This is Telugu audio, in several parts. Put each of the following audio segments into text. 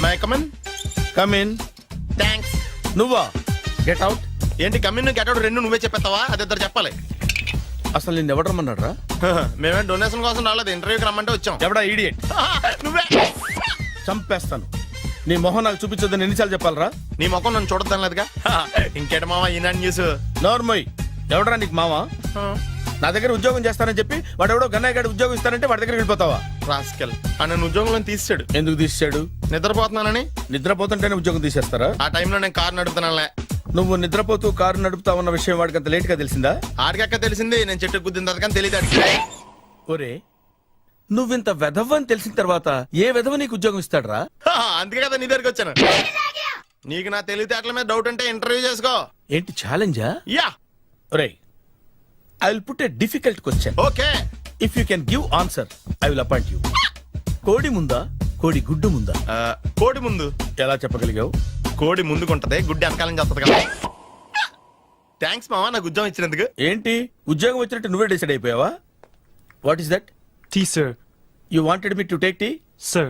My come on. Come in. Thanks. నువ్వా? Get out. ఏంటి కమిన్ గెటౌట్ రెండు నువ్వే చెప్పేస్తావా? అది ఇద్దరు చెప్పాలి. అసలు నిన్ను ఎవడు రమ్మన్నాడు రా? మేమే డొనేషన్ కోసం రాలేదు, ఇంటర్వ్యూకి రమ్మంటే వచ్చాం. ఎవడా ఈడియట్? నువ్వే. చంపేస్తాను. నీ మొహం నాకు చూపించొద్దని ఎన్నిసార్లు చెప్పాలరా? నీ ముఖం నన్ను చూడద్దాం లేదుగా. ఇంకేట మామ ఈనాడు న్యూస్. నోర్మోయ్. ఎవడరా నీకు మావా? నా దగ్గర ఉద్యోగం చేస్తానని చెప్పి వాడు ఎవడో గన్నయ్య గారి ఉద్యోగం ఇస్తానంటే వాడి దగ్గర వెళ్ళిపోతావా? రాస్కెల్. నన్ను ఉద్యోగంలో తీసాడు. ఎందుకు తీసాడు? నిద్రపోతున్నానని. నిద్రపోతుంటేనే ఉద్యోగం తీసేస్తారా? ఆ టైంలో నేను కారు నడుపుతున్నానులే. నువ్వు నిద్రపోతూ కారు నడుపుతావన్న విషయం వాడికి అంత లేట్ గా తెలిసిందా? ఆడికక్క తెలిసింది, నేను చెట్టు గుద్దిన తర్వాత కానీ తెలియదు. ఒరే, నువ్వింత వెధవ్ అని తెలిసిన తర్వాత ఏ వెధవ నీకు ఉద్యోగం ఇస్తాడరా? అందుకే కదా నీ దగ్గరికి వచ్చాను. నీకు నా తెలివితేటల మీద డౌట్ అంటే ఇంటర్వ్యూ చేసుకో. ఏంటి ఛాలెంజా? యా. ఒరే, I will put a difficult question. Okay. If you can give answer I will appoint you. కోడి ముందా, కోడి గుడ్డు ముందా? కోడి ముందు. ఎలా చెప్పగలిగావు? కోడి ముందుకుంటది, గుడ్డి వెనకాలం చేస్తుంది కదా. థ్యాంక్స్ మామా నాకు ఉద్యోగం ఇచ్చినందుకు. ఏంటి ఉద్యోగం వచ్చినట్టు నువ్వే డిసైడ్ అయిపోయావా? What is that? Tea, sir. You wanted me to take tea? Sir.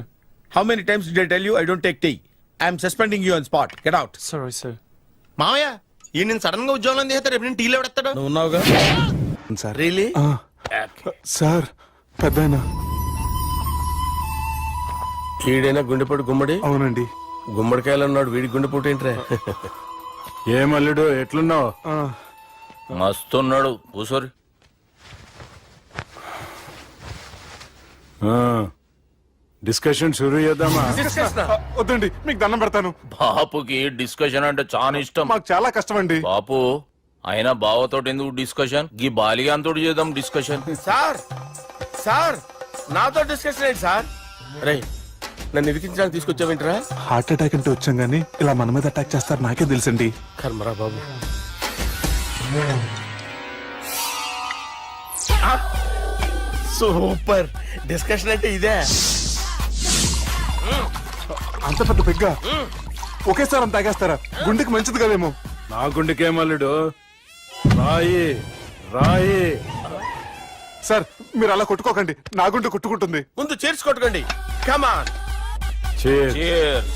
How many times did I tell you I don't take tea? I am suspending you on spot. Get out. Sorry, sir. మామయ్య ఈ నేను సడన్ గా ఉద్యోగంలో తీస్తాడు. రేపు నేను టీలో పెడతాడు. నువ్వు ఉన్నావుగా? సార్. Really? సార్ పెద్దయినా. ఈడైనా గుండెపోటు గుమ్మడి? అవునండి. గుమ్మడికాయలు అన్నాడు, వీడి గుండెపోటు ఏంట్రా? ఏమల్లుడు ఎట్లున్నావు? మస్తున్నాడు కూసోరి. డిస్కషన్ షురూ చేద్దామా? వద్దండి, మీకు దండం పెడతాను. బాపుకి డిస్కషన్ అంటే చాలా ఇష్టం. మాకు చాలా కష్టం అండి. బాపు అయినా బావతోటి ఎందుకు డిస్కషన్? గీ బాలిగాంతోటి చేద్దాం డిస్కషన్. సార్, సార్ నాతో డిస్కషన్ ఏంటి సార్? రే, నన్ను ఇరికించడానికి తీసుకొచ్చావేంట్రా? హార్ట్ అటాక్ అంటే వచ్చాం గానీ ఇలా మన మీద అటాక్ చేస్తారు నాకే తెలుసండి. కర్మరా బాబు. సూపర్. డిస్కషన్ అంటే ఇదే. అంత పెద్ద పెగ్గ ఒకేసారి అంత తాగేస్తారా? గుండెకి మంచిది కదేమో. నా గుండెకేమల్లుడు రాయి రాయి. సార్ మీరు అలా కొట్టుకోకండి, నా గుండె కొట్టుకుంటుంది. ముందు చేర్చి కొట్టుకోండి. కమాన్. Cheers.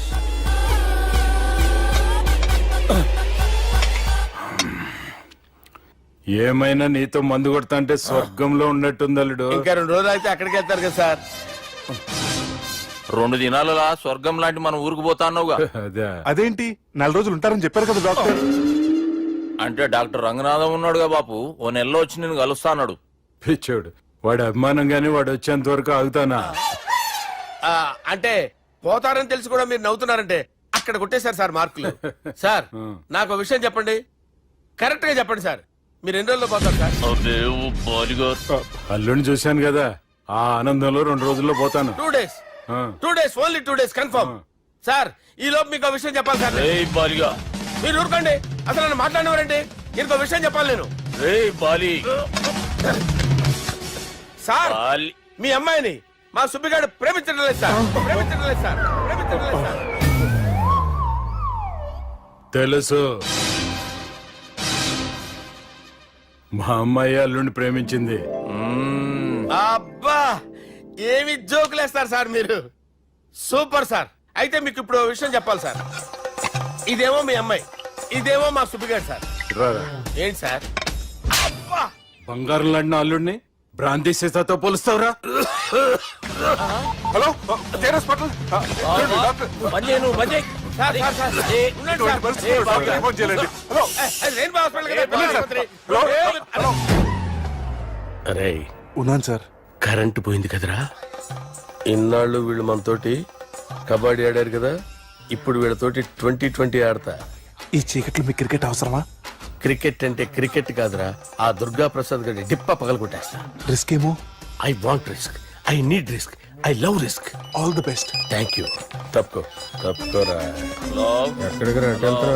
ఏమైనా నీతో మందు కొడతా అంటే స్వర్గంలో ఉన్నట్టుంది అల్లుడు. ఇంకా 2 రోజులు అయితే అక్కడికి వెళ్తారు కదా సార్. 2 దినాలలా స్వర్గం లాంటి మన ఊరికి పోతా అన్నావుగా. అదే. అదేంటి 4 రోజులు ఉంటారని చెప్పారు కదా డాక్టర్. అంటే డాక్టర్ రంగనాథం ఉన్నాడుగా బాపు, ఓ నెలలో వచ్చి నేను కలుస్తా అన్నాడు. పిచ్చోడు వాడి అభిమానం గాని వాడు వచ్చేంత వరకు ఆగుతానా? అంటే పోతారని తెలిసి కూడా మీరు నవ్వుతున్నారంటే అక్కడ కొట్టేశారు సార్ మార్కులు. సార్ నాకు ఒక విషయం చెప్పండి, కరెక్ట్ గా చెప్పండి సార్. మీరు ఎన్ని రోజుల్లో పోతారు సార్? అల్లుడిని చూశాను కదా, ఆ ఆనందంలో 2 రోజుల్లో పోతాను. 2 days. 2 days, only 2 days confirm. Sir ఈ లోపు మీకు ఒక విషయం చెప్పాలి సార్. బాలిగా మీరు ఊరుకోండి, అసలు నన్ను మాట్లాడినవారండి. ఇంకో విషయం చెప్పాలి నేను. బాలి సార్, బాలి మీ అమ్మాయిని మా సుబ్బిగాడు ప్రేమించడం లేదు సార్. ప్రేమించడం లేదు సార్. ప్రేమించడం లేదు సార్. తెలుసు, మా అమ్మాయి అల్లుడిని ప్రేమించింది. అబ్బా ఏమి జోకులేస్తారు సార్ మీరు. Super sir. అయితే మీకు ఇప్పుడు ఓ విషయం చెప్పాలి సార్. ఇదేమో మీ అమ్మాయి, ఇదేమో మా సుబ్బిగాడు సార్. రారా. ఏంటి సార్? అబ్బా బంగారం లాంటి అల్లుడిని భ్రాంతి సీతాతో పోలుస్తావురా? Hello care hospital. బంజేను బంజే. సార్ సార్ సార్ ఉండండి సార్. ఫోన్ చేయండి. హలో రెయిన్బో హాస్పిటల్ కదా. వెళ్ళండి సార్. హలో. అరే ఉన్నాను సార్. కరెంటు పోయింది కదరా. ఇన్నాళ్ళు వీళ్ళు మనతోటి కబడ్డీ ఆడారు కదా, ఇప్పుడు వీళ్ళతోటి 2020 ఆడతా. ఈ చీకట్లో మీకు క్రికెట్ అవసరమా? క్రికెట్ అంటే క్రికెట్ కాదురా, ఆ దుర్గా ప్రసాద్ గారి డిప్ప పగల కొట్టేస్తా. రిస్క్ ఏమో. I want risk, I need risk, I love risk. All the best. Thank you. తప్పుకోరా. ఎక్కడికి రా?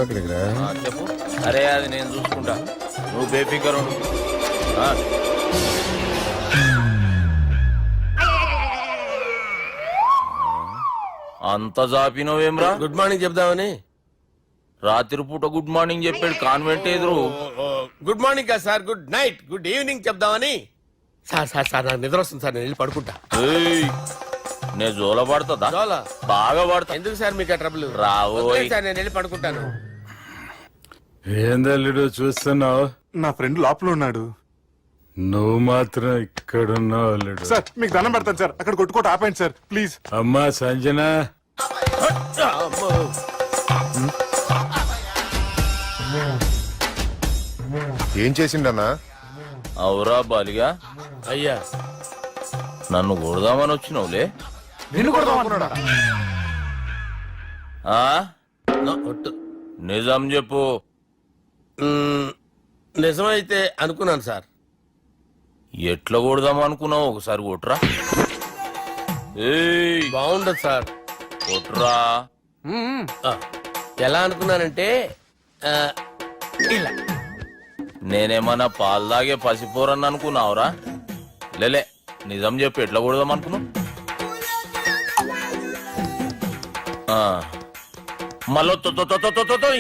అక్కడికి రా. చెప్పు. అరే అది నేను చూసుకుంటా, నువ్వు బేఫికర్ ఉండు. అంత జాపినవేమ్రా? గుడ్ మార్నింగ్ చెప్దామని. రాత్రి పూట గుడ్ మార్నింగ్ చెప్పాడు కాన్వెంట్ ఎదురు. గుడ్ మార్నింగ్ కాదు sir, good night, good evening చెప్దామని. సార్ సార్ సార్ నాకు నిద్ర వస్తుంది సార్, నేను వెళ్ళి పడుకుంటా. నేను జోల పడుతుందా జోలా? బాగా పడతా ఎందుకు సార్ మీకు ఆ ట్రబుల్? రావోయ్. వదిలేయ్ సార్, నేను వెళ్ళి పడుకుంటాను. ఏందల్లుడు చూస్తున్నావు? నా ఫ్రెండ్ లోపల ఉన్నాడు. నువ్వు మాత్రం ఇక్కడున్నావు అల్లుడు. సార్ మీకు దండం పెడతాను సార్, అక్కడ కొట్టుకోట ఆపండి సార్ ప్లీజ్. అమ్మా సంజన, అమ్మో. ఏం చేసిండన్నా? అవురా బాలిగా, అయ్యా, నన్ను కొడదామని వచ్చినావులే. నిన్ను కొడదామన్నాడా? ఆ? ఒట్టు. నిజం చెప్పు. మ్మ్, నిజమైతే అనుకున్నాను సార్. ఎట్లా కొడదాం అనుకున్నావు? ఒకసారి కొట్రా. ఏయ్, బాగుండదు సార్. కొట్రా. ఆ, ఎలా అనుకున్నానంటే ఆ, ఇలా. నేనేమన్నా పాలు తాగే పసిపోరని అనుకున్నావురా? లేలే, నిజం చెప్పు, ఎట్లా కొడదాం అనుకున్నావు? మళ్ళీ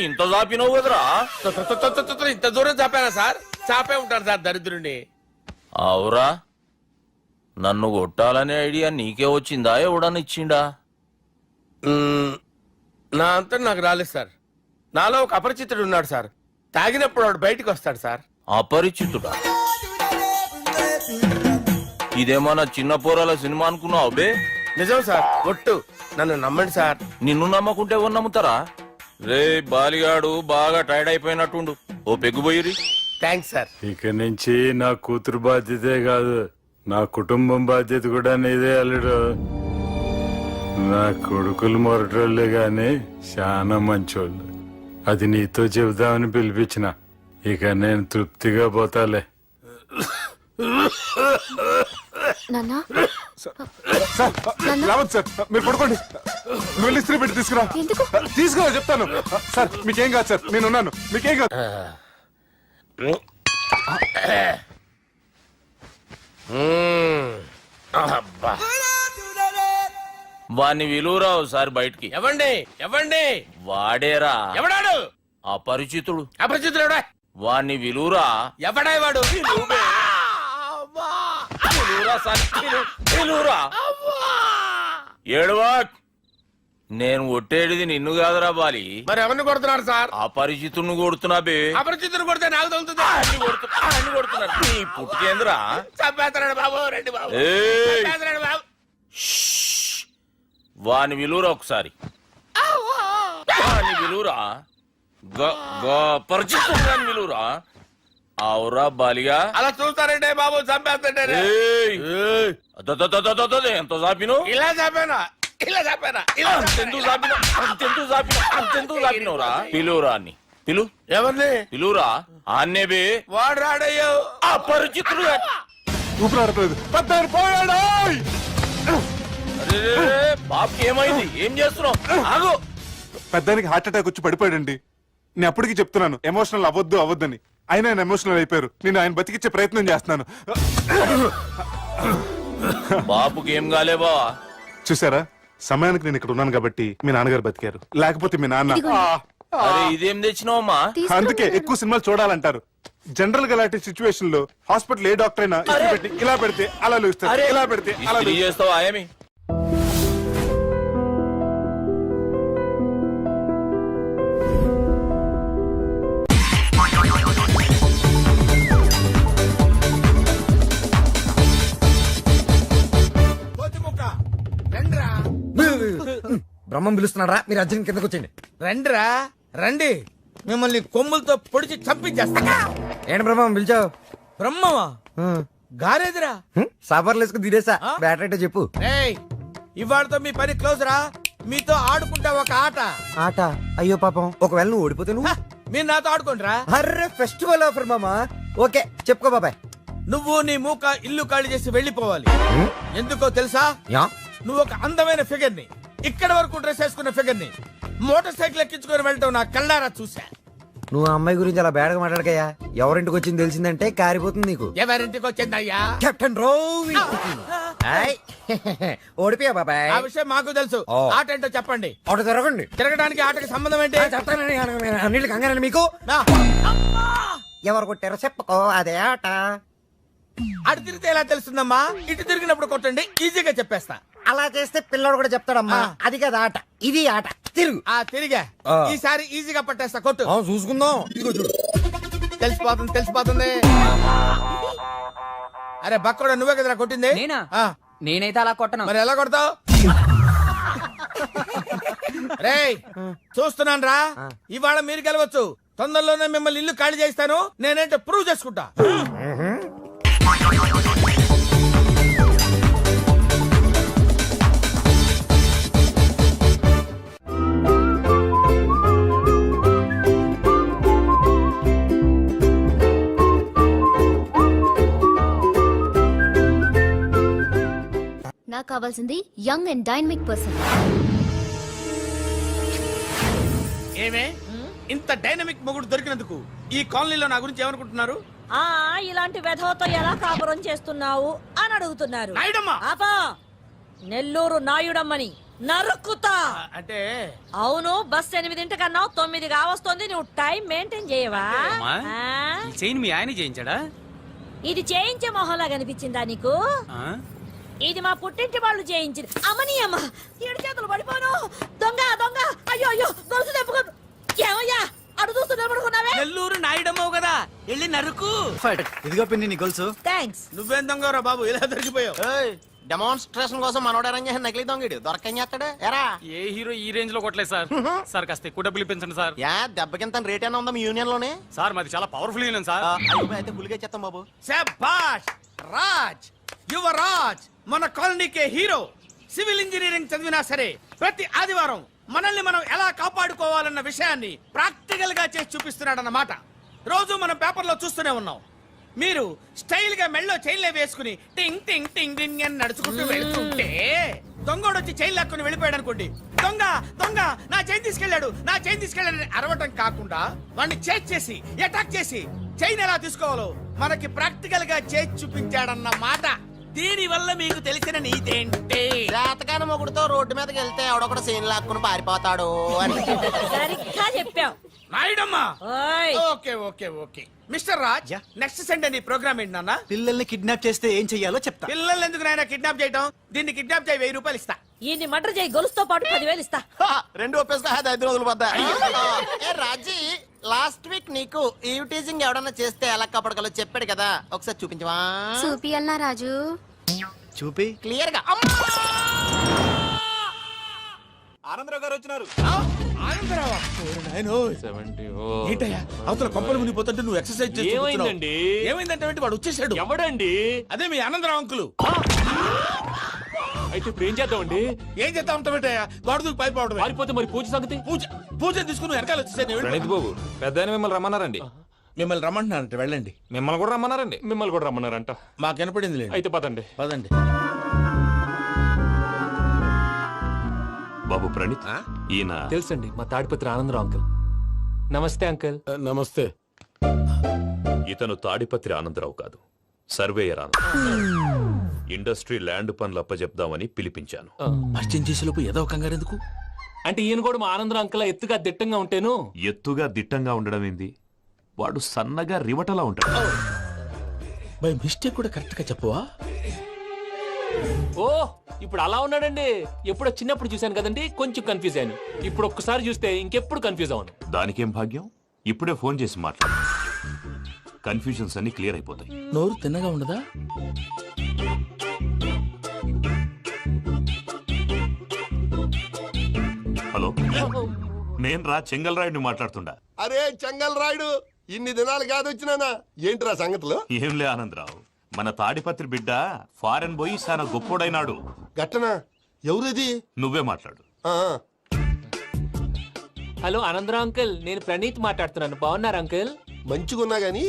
ఇంత చాపినావు కదరా? ఇంత దూరం చాపానా సార్? చాపే ఉంటాను సార్ దరిద్రుడిని. అవురా, నన్ను కొట్టాలనే ఐడియా నీకే వచ్చిందా? ఎవడన్నా ఇచ్చిండా? మ్మ్, నా అంతా నాకు రాలేదు సార్. నాలో ఒక అపరిచితుడు ఉన్నాడు సార్. తాగినప్పుడు వాడు బయటికి వస్తాడు సార్. అపరిచితుడా? ఇదేమన్నా చిన్న పోరాల సినిమా అనుకున్నావు బే? నిజం సార్, ఒట్టు. నన్ను నమ్మండి సార్. నిన్ను నమ్మకుంటే ఎవరు నమ్ముతారా? రే బాలిగాడు బాగా టైర్డ్ అయిపోయినట్టుండు, ఓ పెగ్గుబోయిరి. Thanks sir. ఇక నుంచి నా కూతురు బాధ్యతే కాదు, నా కుటుంబం బాధ్యత కూడా నీదే అల్లుడు. నా కొడుకులు మొరటోళ్ళే గాని చాలా మంచోళ్ళు. అది నీతో చెబుదామని పిలిపించిన. ఇక నేను తృప్తిగా పోతాలే. నాన్నా సార్ రావద్దు సార్, మీరు పడుకోండి. నువ్వు వెళ్ళి ఇస్త్రీ పెట్టి తీసుకురా. ఎందుకు? తీసుకురా చెప్తాను. సార్ మీకేం కాదు సార్, నేను ఉన్నాను, మీకేం కాదు. అబ్బా. వాణ్ణి విలువరా ఒకసారి బయటికి. ఎవండి ఎవండి? వాడేరా ఎవడాడు? అపరిచితుడు. అపరిచితుడు ఎవడా? వాణ్ణి విలువరా. ఎవడా వాడు? విలువరా సార్, విలువరా. ఏడవా, నేను ఒట్టేడిది నిన్ను కాదురా బాలి, మరి ఎవరిని కొడుతున్నాడు సార్? అపరిచితుడిని కొడుతున్నా బే. అపరిచితుడు కొడితే నాకు తగులుతుంది. అన్ని కొడుతున్నారు నీ పుట్టుకేంద్రా. చంపేస్తున్నాడు బాబు, రండి బాబు. ఏయ్, చంపేస్తున్నాడు బాబు. వాని విలువరా ఒకసారి. వాని విలువరా. పరిచితుడు విలువరా. అవురా బాలిగా. అలా చూస్తారంటే బాబు, చంపేస్తాడు. ఏయ్, ఎంత చాపిను? ఇలా చంపానా? ఇలా చంపానా? ఇలా అంతెందుకు చాపిన, అంతెందుకు చాపిన, అంతెందుకు చాపినవురా? పిలువురా అన్ని, పిలు, ఎవరిని? పిలువురా. ఆన్నే బే. వాడు రాడయ్యో. అపరిచితుడు. ఊపిరాడట్లేదు. పెద్దాయన పోయాడు. బాబుకి ఏమైంది? ఏం చేస్తున్నావు? ఆగు. పెద్దానికి హార్ట్ అటాక్ వచ్చి పడిపోయాడండి. నేను అప్పటికి చెప్తున్నాను ఎమోషనల్ అవ్వద్దని. ఆయన ఎమోషనల్ అయిపోయారు. నేను ఆయన బతికిచ్చే ప్రయత్నం చేస్తున్నాను. బాబుకి ఏం కాలే బావా? చూసారా, సమయానికి నేను ఇక్కడ ఉన్నాను కాబట్టి మీ నాన్నగారు బతికారు. లేకపోతే మీ నాన్న అరే ఇదేం తెచ్చినావమ్మా? అందుకే ఎక్కువ సినిమాలు చూడాలంటారు. జనరల్ గా అలాంటి సిచ్యువేషన్ లో హాస్పిటల్ ఏ డాక్టర్ అయినా ఇస్త్రీ పెట్టి ఇలా పెడితే అలా లూస్తారు, ఇలా పెడితే అలా ఇస్త్రీ చేస్తావా ఏమి? బ్రహ్మం పిలుస్తున్నారా? మీరు అర్జున్ కిందకు వచ్చండి. రండిరా రండి, మిమ్మల్ని కొమ్ములతో పొడిచి చంపించేస్తా. ఏంటి బ్రహ్మం పిలిచావు? బ్రహ్మమా? గారేదిరా. సాఫర్లు వేసుకుని తీరేసా. బ్యాటరీ అంటే చెప్పు. ఏయ్, ఇవాళతో మీ పని క్లోజ్ రా. మీతో ఆడుకుంటా ఒక ఆట. ఆట? అయ్యో పాపం, ఒకవేళ నువ్వు ఓడిపోతే నువ్వు? మీరు నాతో ఆడుకోండిరా. అర్రే ఫెస్టివల్ ఆఫర్ మామా. ఓకే చెప్పుకో బాబాయ్. నువ్వు నీ మూక ఇల్లు ఖాళీ చేసి వెళ్ళిపోవాలి. ఎందుకో తెలుసా? యా నువ్వు ఒక అందమైన ఫిగర్ ని, ఇక్కడ వరకు డ్రెస్ వేసుకున్న ఫిగర్ ని మోటార్ సైకిల్ ఎక్కించుకొని వెళ్ళటం నా కళ్ళారా చూసా. నువ్వు ఆ అమ్మాయి గురించి అలా బేడగా మాట్లాడకయ్యా. ఎవరింటికి వచ్చింది తెలిసిందంటే కారిపోతుంది నీకు. ఎవరింటికి వచ్చిందయ్యా? కెప్టెన్ రోవి. ఓడిపోయా బాబాయ్. ఆ విషయం మాకు తెలుసు. ఓ. ఆట ఏంటో చెప్పండి. ఆట తిరగండి. తిరగడానికి ఆటకి సంబంధం ఏంటి? చెప్తానని అన్నిటికి కంగారండి మీకు. నా. ఎవరు కొట్టారో చెప్పుకో, అదే ఆట. అటు తిరిగితే ఎలా తెలుస్తుందమ్మా? ఇటు తిరిగినప్పుడు కొట్టండి, ఈజీగా చెప్పేస్తా. అలా చేస్తే పిల్లడు కూడా చెప్తాడమ్మా. అది కదా ఆట, ఇది ఆట. తిరుగు. తిరిగా ఆ. ఈసారి ఈజీగా పట్టేస్తా, కొట్టు. చూసుకుందాం. ఇదిగో చూడు. తెలిసిపోతుంది. అరే బక్కడా, నువ్వే కదరా కొట్టింది? నేనా? ఆ, నేనైతే అలా కొట్టను. మరి ఎలా కొడతావు? రేయ్ చూస్తున్నాను రా, ఇవాళ మీరు గెలవచ్చు. తొందరలోనే మిమ్మల్ని ఇల్లు ఖాళీ చేస్తాను. నేనేంటో ప్రూవ్ చేసుకుంటా. నాకు కావాల్సింది యంగ్ అండ్ డైనమిక్ పర్సన్. ఏమే ఇంత డైనమిక్ మొగుడు దొరికినందుకు ఈ కాలనీలో నా గురించి ఏమనుకుంటున్నారు? ఆ ఇలాంటి వెధవతో ఎలా కాపురం చేస్తున్నావు అని అడుగుతున్నారు. నాయుడమ్మా! ఆపా! నెల్లూరు నాయుడమ్మని నరుక్కుతా. అంటే అవును, బస్ 8:00 9 కావస్తుంది. నువ్వు టైం మెయింటైన్ చేయవా? ఆ? చైన్ మీ ఆయన చేయించాడా? ఇది చేయించే మొహంలా కనిపించిందా నీకు? ఇది మా పుట్టింటి వాళ్ళు చేయించింది. అమ్మని అమ్మ, 7 చేతులు పడిపోను. దొంగ దొంగ, అయ్యో అయ్యో, గొలుసు తెప్పుకో. ఏమయ్యా అడు చూస్తూ నిలబడుకున్నావే? నెల్లూరు నాయుడమ్మవు కదా, వెళ్ళి నరుకు. ఇదిగో పిన్ని నీ గొలుసు. థ్యాంక్స్. నువ్వేం దొంగరా బాబు, ఇలా దొరికిపోయావు? డెమాన్స్ట్రేషన్ కోసం మనోడు అరేంజ్ చేసిన నకిలీ దొంగడు దొరకం చేస్తాడు. ఎరా ఏ హీరో ఈ రేంజ్ లో కొట్టలేదు సార్. సార్ కాస్త ఎక్కువ డబ్బులు ఇప్పించండి సార్. యా దెబ్బకింత రేట్ అయినా ఉందా మీ యూనియన్ లోనే? సార్ మాది చాలా పవర్ఫుల్ యూనియన్ సార్. అయితే గులిగా చేస్తాం బాబు. శభాష్ రాజ్, యువరాజ్, మన కాలనీకే హీరో. సివిల్ ఇంజనీరింగ్ చదివినా సరే ప్రతి ఆదివారం మనల్ని మనం ఎలా కాపాడుకోవాలన్న విషయాన్ని ప్రాక్టికల్ గా చేసి చూపిస్తున్నాడన్నమాట. రోజు మనం పేపర్లో చూస్తూనే ఉన్నాం. మీరు స్టైల్ గా మెళ్ళో చైన్లే వేసుకుని టింగ్ టింగ్ టింగ్ టింగ్ అని నడుచుకుంటూ వెళ్తుంటే దొంగోడు వచ్చి చైన్ లాక్కుని వెళ్ళిపోయాడు అనుకోండి. దొంగ దొంగ, నా చైన్ తీసుకెళ్ళాడు, నా చైన్ తీసుకెళ్ళాడని అరవటం కాకుండా వాడిని చేజ్ చేసి అటాక్ చేసి చైన్ ఎలా తీసుకోవాలో మనకి ప్రాక్టికల్ గా చేసి చూపించాడన్న మాట. దీని వల్ల మీకు తెలిసిన నీతేంటి? జాతకాన మొగుడుతో రోడ్డు మీదకి వెళ్తే ఎవడొకడు సీన్ లాక్కుని పారిపోతాడు అని. సరిగ్గా చెప్పావు. నాయుడమ్మా! ఓయ్ okay okay okay mister Raj, next Sunday నీ ప్రోగ్రామ్ ఏంటి నాన్న? పిల్లల్ని కిడ్నాప్ చేస్తే ఏం చెయ్యాలో చెప్తా. పిల్లల్ని ఎందుకు నాయన కిడ్నాప్ చేయటం? దీన్ని కిడ్నాప్ చేయి, 1000 రూపాయలు ఇస్తా. ఈయన్ని మటర్ చేయి, గొలుసుతో పాటు 10,000 ఇస్తా. రెండు ఒప్పేసుకో, 5 రోజులు పడ్డా. ఏ రాజీ, లాస్ట్ వీక్ నీకు ఈ టీజింగ్ ఎవడన్నా చేస్తే ఎలా కాపాడగలో చెప్పాడు కదా, ఒకసారి చూపించవా? చూపియల్నా రాజు? చూపి. క్లియర్ గా. ఆనందరావు గారు వచ్చినారు. ఆనందరావా? ఓరి నాయనో. ఏంటయ్యా అవతల కొంపలు మునిగిపోతుంటే నువ్వు ఎక్సర్సైజ్ చేస్తూ ఏమైందండి? కూర్చున్నావు. ఏమైందంటే వాడు వచ్చేసాడు. ఎవడండి? అదే మీ ఆనందరావు అంకులు. అయితే ఇప్పుడు ఏం చేద్దామండి? ఏం చేస్తా ఉంటావేటయ్యా, గొడవకు పైపోవడం. పారిపోతే మరి పూజ సంగతి? పూజ తీసుకుని వెనకాల వచ్చేసాను. ప్రణీత్ బాబు, పెద్ద మిమ్మల్ని రమ్మన్నారండి. మిమ్మల్ని రమ్మంటున్నానంటే వెళ్ళండి. మిమ్మల్ని కూడా రమ్మన్నారండి. మిమ్మల్ని కూడా రమ్మన్నారంట. మాకు వినపడింది లేదు. అయితే పదండి. పదండి. బాబు ప్రణీత్, ఈయన తెలుసండి, మా తాడిపత్రి ఆనందరావు అంకుల్. నమస్తే అంకుల్. నమస్తే. ఇతను తాడిపత్రి ఆనందరావు కాదు, సర్వేయర్ ఆనందరావు. ఇండస్ట్రీ ల్యాండ్ పనులు అప్పజెప్దామని పిలిపించాను. పరిచయం చేసేలోపు ఏదో కంగారు ఎందుకు? అంటే ఈయన కూడా మా ఆనందరావు అంకుల్ ఎత్తుగా దిట్టంగా ఉంటేను. ఎత్తుగా దిట్టంగా ఉండడం ఏంది, వాడు సన్నగా రివటలా ఉంటాడు. బై మిస్టేక్ కూడా కరెక్ట్ గా చెప్పవా? ఓ ఇప్పుడు అలా ఉన్నాడండి. ఎప్పుడో చిన్నప్పుడు చూశాను కదండి, కొంచెం కన్ఫ్యూజ్ అయ్యాను. ఇప్పుడు ఒక్కసారి చూస్తే ఇంకెప్పుడు కన్ఫ్యూజ్ అవ్వను. దానికేం భాగ్యం, ఇప్పుడే ఫోన్ చేసి మాట్లాడు. కన్ఫ్యూజన్స్ అన్ని క్లియర్ అయిపోతాయి. నోరు తిన్నగా ఉండదా? హలో, నేను రా చెంగల్ రాయుడిని మాట్లాడుతుండా. అరే చెంగల్ రాయుడు, ఇన్ని దినాలు కాదు వచ్చినానా? ఏంట్రా సంగతులు? ఏంలే ఆనందరావు, మన తాడిపత్రి బిడ్డ ఫారెన్ పోయి చాలా గొప్పోడైనాడు. గట్టనా? ఎవరిది? నువ్వే మాట్లాడు. ఆ, హలో ఆనందరావు అంకుల్, నేను ప్రణీత్ మాట్లాడుతున్నాను. బాగున్నారు అంకుల్? మంచిగున్నా గాని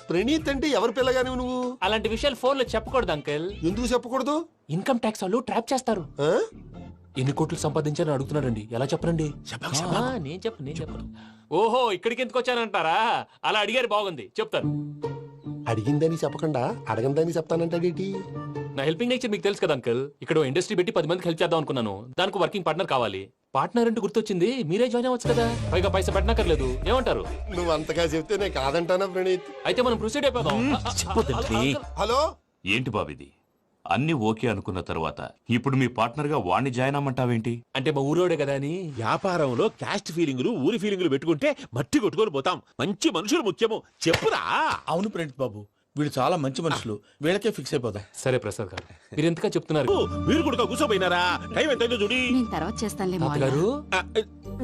ప్రణీత్ అంటే ఎవరి పిల్లగాని నువ్వు? అలాంటి విషయాలు ఫోన్ లో చెప్పకూడదు అంకుల్. ఎందుకు చెప్పకూడదు? ఇన్కమ్ ట్యాక్స్ వాళ్ళు ట్రాప్ చేస్తారు. ఆ? ఎన్ని కోట్లు సంపాదించాలని అడుగుతున్నారండి. ఎలా చెప్పరండి? నేను చెప్పను. ఓహో, ఇక్కడికి ఎందుకు వచ్చానంటారా? అలా అడిగారు, బాగుంది, చెప్తాను. అడిగిందని చెప్పకుండా అడగందని చెప్తానంటాడేటి? నా హెల్పింగ్ నేచర్ మీకు తెలుసు కదా అంకుల్. ఇక్కడ ఇండస్ట్రీ పెట్టి 10 మందికి హెల్ప్ చేద్దాం అనుకున్నాను. దానికి వర్కింగ్ పార్ట్నర్ కావాలి. పార్ట్నర్ అంటే గుర్తొచ్చింది, మీరే జాయిన్ అవ్వచ్చు కదా, పైగా పైసా పెట్టనక్కర్లేదు. ఏమంటారు? నువ్వు అంతగా చెప్తే నేను కాదంటానా ప్రణీత్? అయితే మనం ప్రొసీడ్ అయిపోదాం. హలో ఏంటి బాబిది? అన్ని ఓకే అనుకున్న తర్వాత ఇప్పుడు మీ పార్ట్నర్ గా వాణ్ణి జాయిన్ అమ్మంటావేంటి? అంటే మా ఊరోడే కదా అని. వ్యాపారంలో క్యాస్ట్ ఫీలింగులు ఊరి ఫీలింగులు పెట్టుకుంటే మట్టి కొట్టుకొని పోతాం. మంచి మనుషులు ముఖ్యము. చెప్పురా. అవును ప్రణీత్ బాబు, వీళ్ళు చాలా మంచి మనుషులు, వీళ్ళకే ఫిక్స్ అయిపోదాం. సరే ప్రసాద్ గారు, మీరు ఎంతగా చెప్తున్నారు? మీరు కూడా కూర్చోపోయినారా? టైం ఎంతైందో చూడి. నేను తర్వాత చేస్తానులే తాతగారు,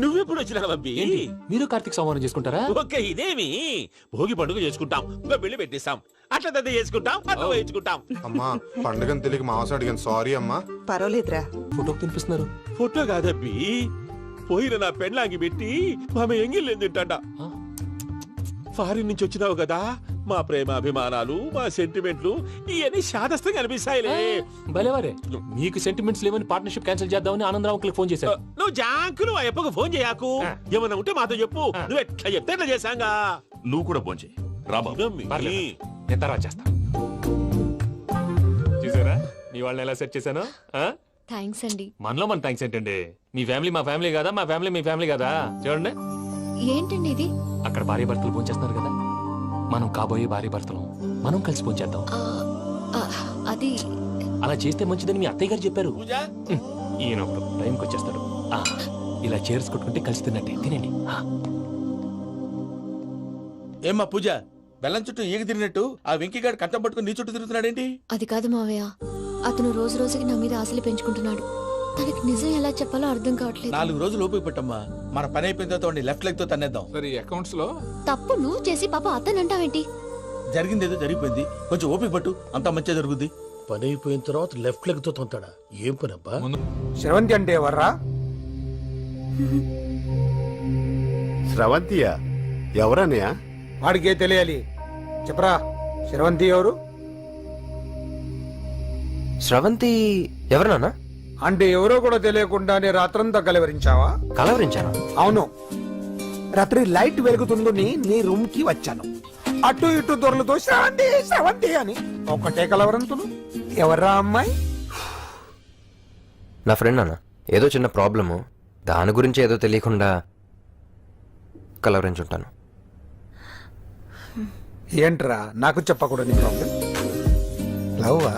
నువ్వెప్పుడు వచ్చినా బంబి? ఏంటి మీరు కార్తీక్ సంహారం చేసుకుంటారా? ఓకే, ఇదేమి భోగి పండుగ చేసుకుంటాం, ఇంకా బిల్లు పెట్టిస్తాం, అట్లా దద్ద చేసుకుంటాం, అట్లా వేయించుకుంటాం. అమ్మా పండుగని తెలియక మావసం అడిగాను, సారీ అమ్మా. పర్వాలేదురా. ఫోటోకి తినిపిస్తున్నారు. ఫోటో కాదబ్బి, పోయిన నా పెళ్ళాంగి పెట్టి ఆమె ఎంగిల్లేం తింటాడ. ఫారిన్ నుంచి వచ్చినావు కదా, మా ప్రేమ అభిమానాలు, మా సెంటిమెంట్లు ఇవన్నీ శాదస్తంగా అనిపిస్తాయిలే. భలేవారే, మీకు సెంటిమెంట్స్ లేవని పార్ట్నర్షిప్ క్యాన్సిల్ చేద్దామని ఆనందరావు అంకుల్ ఫోన్ చేశారు. నువ్వు జాంకులు ఆ అప్పకు ఫోన్ చేయకు. ఏమన్నా ఉంటే మాతో చెప్పు. నువ్వు ఎట్లా చెప్తే ఎట్లా చేశాంగా. నువ్వు కూడా ఫోన్ చేయి. రా బాబు. పర్లేదు, నేను తర్వాత చేస్తా. చూసారా మీ వాళ్ళని ఎలా సెట్ చేశాను? థ్యాంక్స్ అండి. మనలో మన థ్యాంక్స్ ఏంటండి? మీ ఫ్యామిలీ మా ఫ్యామిలీ కదా, మా ఫ్యామిలీ మీ ఫ్యామిలీ కదా. చూడండి, ఏంటండి ఇది? అక్కడ భార్య భర్తలు భోంచేస్తున్నారు కదా, మనం కాబోయే భార్య భర్తలు మనం కలిసి భోంచేద్దాం. అది అలా చేస్తే మంచిదని మీ అత్తయ్య గారు చెప్పారు. ఈయన ఒకడు టైంకి వచ్చేస్తాడు. ఇలా చేర్స్ కొట్టుకుంటే కలిసి తిన్నట్టే. తినండి. ఏమ్మా పూజ, బెల్లం చుట్టూ ఈగ తిరిగినట్టు ఆ వెంకీగాడు కట్టం పట్టుకుని నీ చుట్టూ తిరుగుతున్నాడేంటి? అది కాదు మావయ్య, అతను రోజు రోజుకి నా మీద ఆశలు పెంచుకుంటున్నాడు. తనకి నిజం ఎలా చెప్పాలో అర్థం కావట్లేదు. 4 రోజులు ఓపిక పట్టమ్మా, మన పని అయిపోయిన తర్వాత లెఫ్ట్ లెగ్ తో తన్నేద్దాం. అకౌంట్స్ లో తప్పు నువ్వు చేసి పాప అతను అంటావేంటి? జరిగింది ఏదో జరిగిపోయింది, కొంచెం ఓపిక పట్టు, అంతా మంచిగా జరుగుద్ది. పని అయిపోయిన తర్వాత లెఫ్ట్ లెగ్ తో తొంతాడా? ఏం పని అబ్బా? శ్రవంతి అంటే ఎవర్రా? స్రవంతియా? ఎవరన్నయ్యా? వాడికే తెలియాలి, చెప్పరా. శ్రవంతి ఎవరు? స్రవంతి ఎవరు నాన్న? అంటే ఎవరో కూడా తెలియకుండానే రాత్రంతా కలవరించావా? కలవరించాను. అవును, రాత్రి లైట్ వెలుగుతుందని నీ రూమ్ కి వచ్చాను. అటు ఇటు దొరలతో శ్రవంతి శ్రవంతి అని ఒకటే కలవరంతులు. ఎవర్రా అమ్మాయి? నా ఫ్రెండ్ నాన్న, ఏదో చిన్న ప్రాబ్లము, దాని గురించి ఏదో తెలియకుండా కలవరించుంటాను. ఏంట్రా నాకు చెప్పకూడని ప్రాబ్లం? లవ్వా?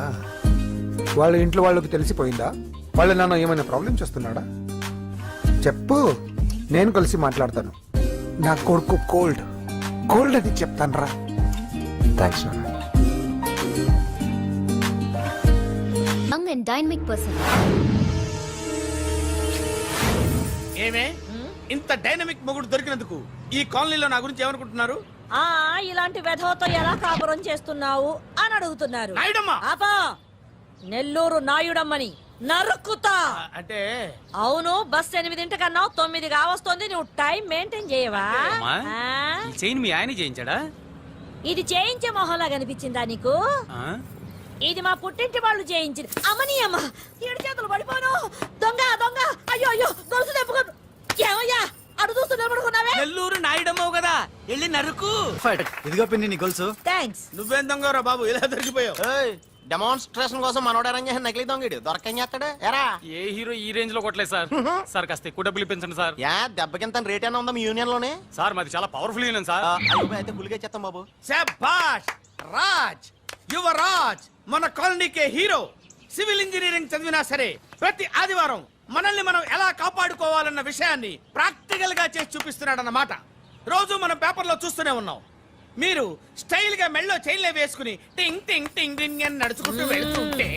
వాళ్ళ ఇంట్లో వాళ్ళకి తెలిసిపోయిందా? వాళ్ళు నన్ను ఏమైనా ప్రాబ్లం చేస్తున్నాడా? చెప్పు, నేను కలిసి మాట్లాడతాను. నా కొడుకు కోల్డ్ కోల్డ్ అని చెప్తాను రా. థ్యాంక్స్ నాన్న. Young and dynamic person. ఏమే ఇంత డైనమిక్ మొగుడు దొరికినందుకు ఈ కాలనీలో నా గురించి ఏమనుకుంటున్నారు? ఇలాంటి వెధవతో ఎలా కాపురం చేస్తున్నావు అని అడుగుతున్నారు. నాయుడమ్మా! ఆపా! నెల్లూరు నాయుడమ్మని నరుక్కుతా. అంటే అవును, బస్ 8:00 9 కావస్తుంది. నువ్వు టైం మెయింటైన్ చేయవా? ఈ చైన్ మీ ఆయన చేయించాడా? ఇది చేయించే మొహంలా కనిపించిందా నీకు? ఇది మా పుట్టింటి వాళ్ళు చేయించింది. అమ్మని అమ్మ, 7 చేతులు పడిపోను. దొంగ దొంగ, అయ్యో అయ్యో, గొలుసు తెప్పుకో. ఏమయ్యా అడు చూస్తూ నిలబడుకున్నావే? నెల్లూరు నాయుడమ్మవు కదా, వెళ్ళి నరుకు. ఇదిగో పిన్ని నీ గొలుసు. థ్యాంక్స్. నువ్వేం దొంగరా బాబు, ఇలా దొరికిపోయావు? డెమాన్స్ట్రేషన్ కోసం మనోడు అరేంజ్ చేసిన నకిలీ దొంగడు దొరకం చేస్తాడు. ఎరా ఏ హీరో ఈ రేంజ్ లో కొట్టలేదు సార్. సార్ కాస్త ఎక్కువ డబ్బులు ఇప్పించండి సార్. యా దెబ్బకింత రేట్ అయినా ఉందా మీ యూనియన్ లోనే? సార్ మాది చాలా పవర్ఫుల్ యూనియన్ సార్. అయితే గులిగా చేస్తాం బాబు. శభాష్ రాజ్, యువరాజ్, మన కాలనీకే హీరో. సివిల్ ఇంజనీరింగ్ చదివినా సరే ప్రతి ఆదివారం మనల్ని మనం ఎలా కాపాడుకోవాలన్న విషయాన్ని ప్రాక్టికల్ గా చేసి చూపిస్తున్నాడన్నమాట. రోజు మనం పేపర్లో చూస్తూనే ఉన్నాం. మీరు స్టైల్ గా మెళ్ళో చైన్లే వేసుకుని టింగ్ టింగ్ టింగ్ టింగ్ అని నడుచుకుంటూ వెళ్తుంటే